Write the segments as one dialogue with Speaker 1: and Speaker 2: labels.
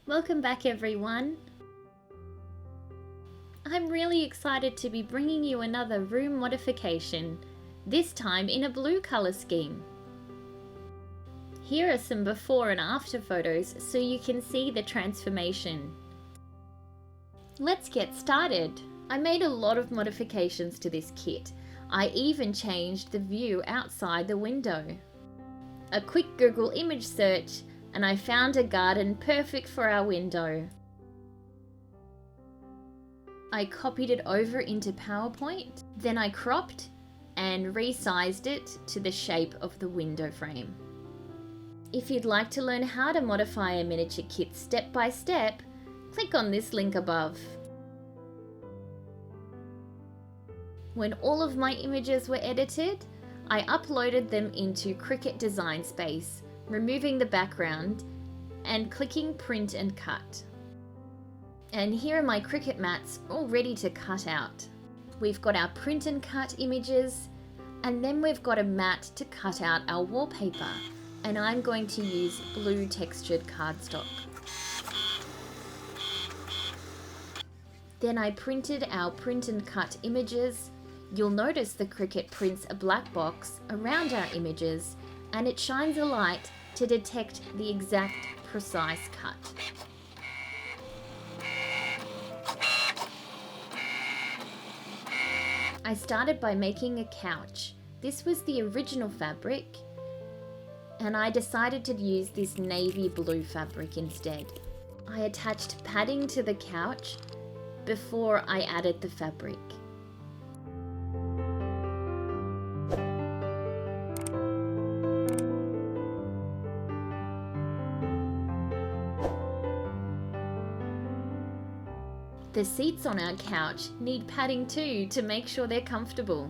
Speaker 1: Welcome back everyone. I'm really excited to be bringing you another room modification, this time in a blue colour scheme. Here are some before and after photos so you can see the transformation. Let's get started. I made a lot of modifications to this kit. I even changed the view outside the window. A quick Google image search and I found a garden perfect for our window. I copied it over into PowerPoint, then I cropped and resized it to the shape of the window frame. If you'd like to learn how to modify a miniature kit step by step, click on this link above. When all of my images were edited, I uploaded them into Cricut Design Space, removing the background and clicking Print and Cut. And here are my Cricut mats all ready to cut out. We've got our print and cut images, and then we've got a mat to cut out our wallpaper, and I'm going to use blue textured cardstock. Then I printed our print and cut images. You'll notice the Cricut prints a black box around our images and it shines a light to detect the exact precise cut. I started by making a couch. This was the original fabric and I decided to use this navy blue fabric instead. I attached padding to the couch before I added the fabric. The seats on our couch need padding too to make sure they're comfortable.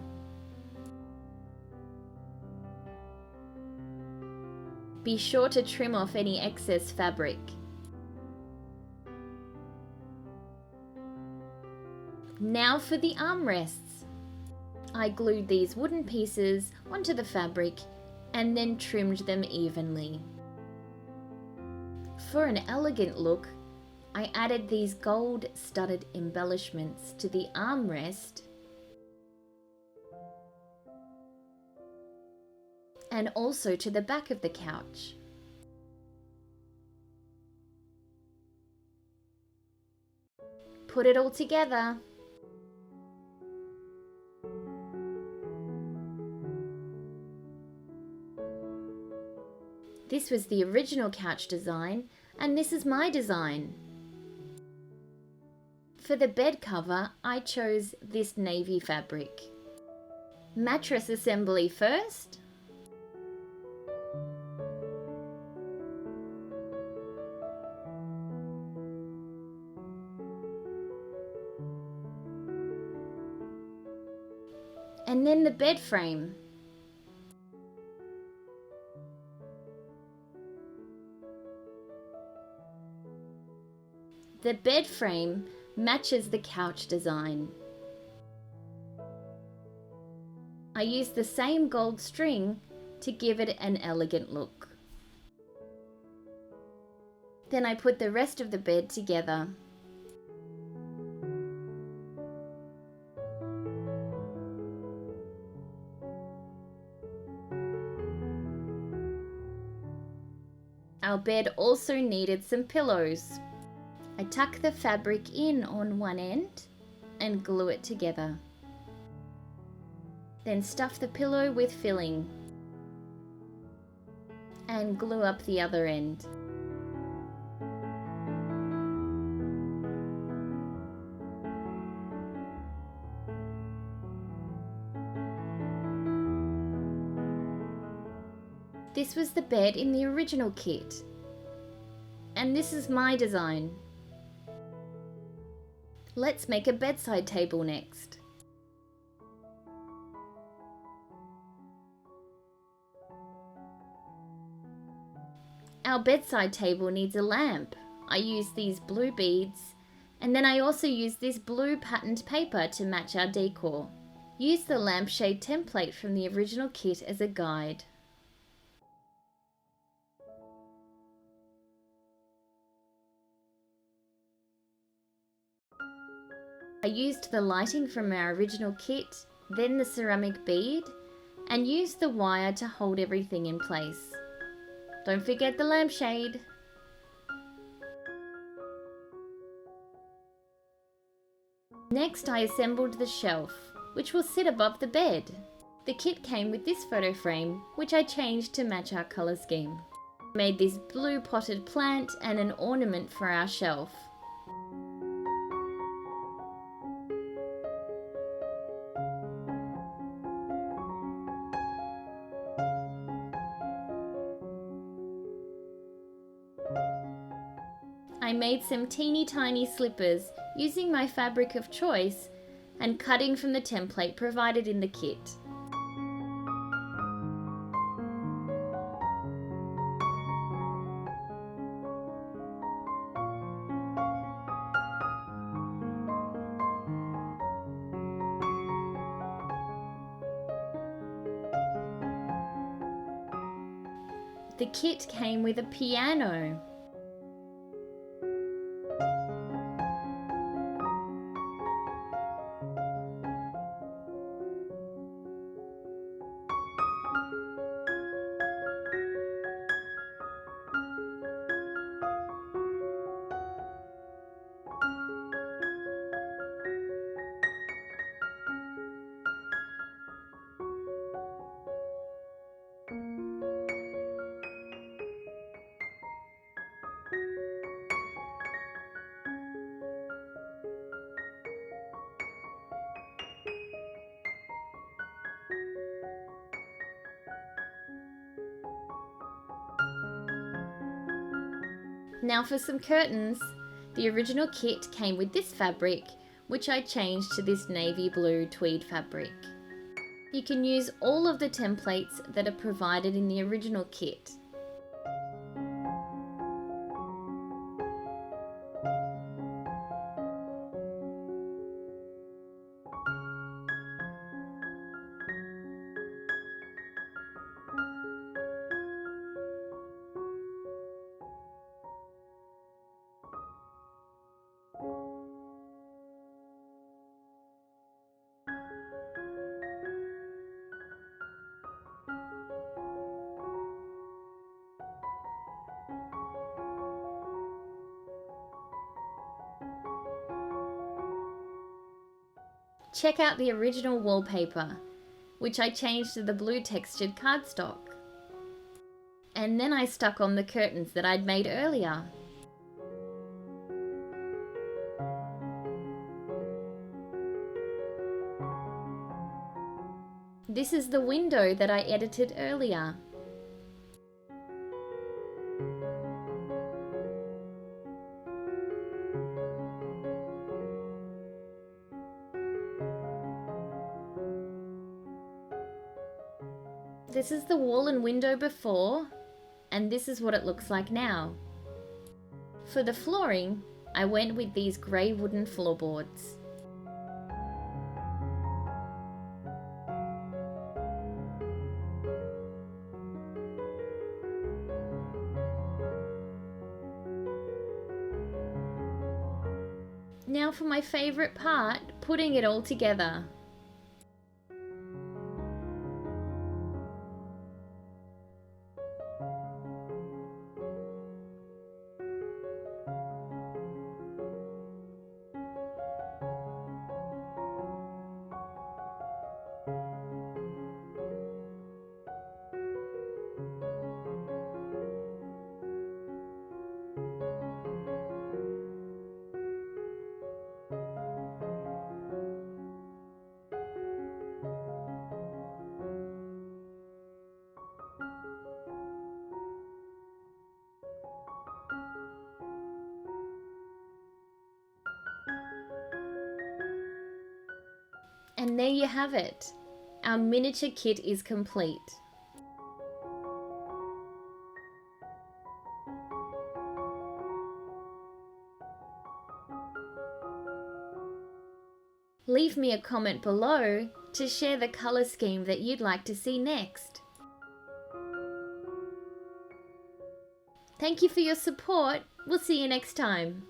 Speaker 1: Be sure to trim off any excess fabric. Now for the armrests. I glued these wooden pieces onto the fabric and then trimmed them evenly. For an elegant look, I added these gold studded embellishments to the armrest and also to the back of the couch. Put it all together. This was the original couch design, and this is my design. For the bed cover, I chose this navy fabric. Mattress assembly first. And then the bed frame. The bed frame matches the couch design. I used the same gold string to give it an elegant look. Then I put the rest of the bed together. Our bed also needed some pillows. I tuck the fabric in on one end and glue it together. Then stuff the pillow with filling and glue up the other end. This was the bed in the original kit, and this is my design. Let's make a bedside table next. Our bedside table needs a lamp. I use these blue beads, and then I also use this blue patterned paper to match our decor. Use the lampshade template from the original kit as a guide. I used the lighting from our original kit, then the ceramic bead, and used the wire to hold everything in place. Don't forget the lampshade. Next, I assembled the shelf, which will sit above the bed. The kit came with this photo frame, which I changed to match our colour scheme. Made this blue potted plant and an ornament for our shelf. I made some teeny tiny slippers using my fabric of choice and cutting from the template provided in the kit. The kit came with a piano. Now for some curtains. The original kit came with this fabric, which I changed to this navy blue tweed fabric. You can use all of the templates that are provided in the original kit. Check out the original wallpaper, which I changed to the blue textured cardstock. And then I stuck on the curtains that I'd made earlier. This is the window that I edited earlier. This is the wall and window before, and this is what it looks like now. For the flooring, I went with these grey wooden floorboards. Now for my favourite part, putting it all together. And there you have it. Our miniature kit is complete. Leave me a comment below to share the colour scheme that you'd like to see next. Thank you for your support. We'll see you next time.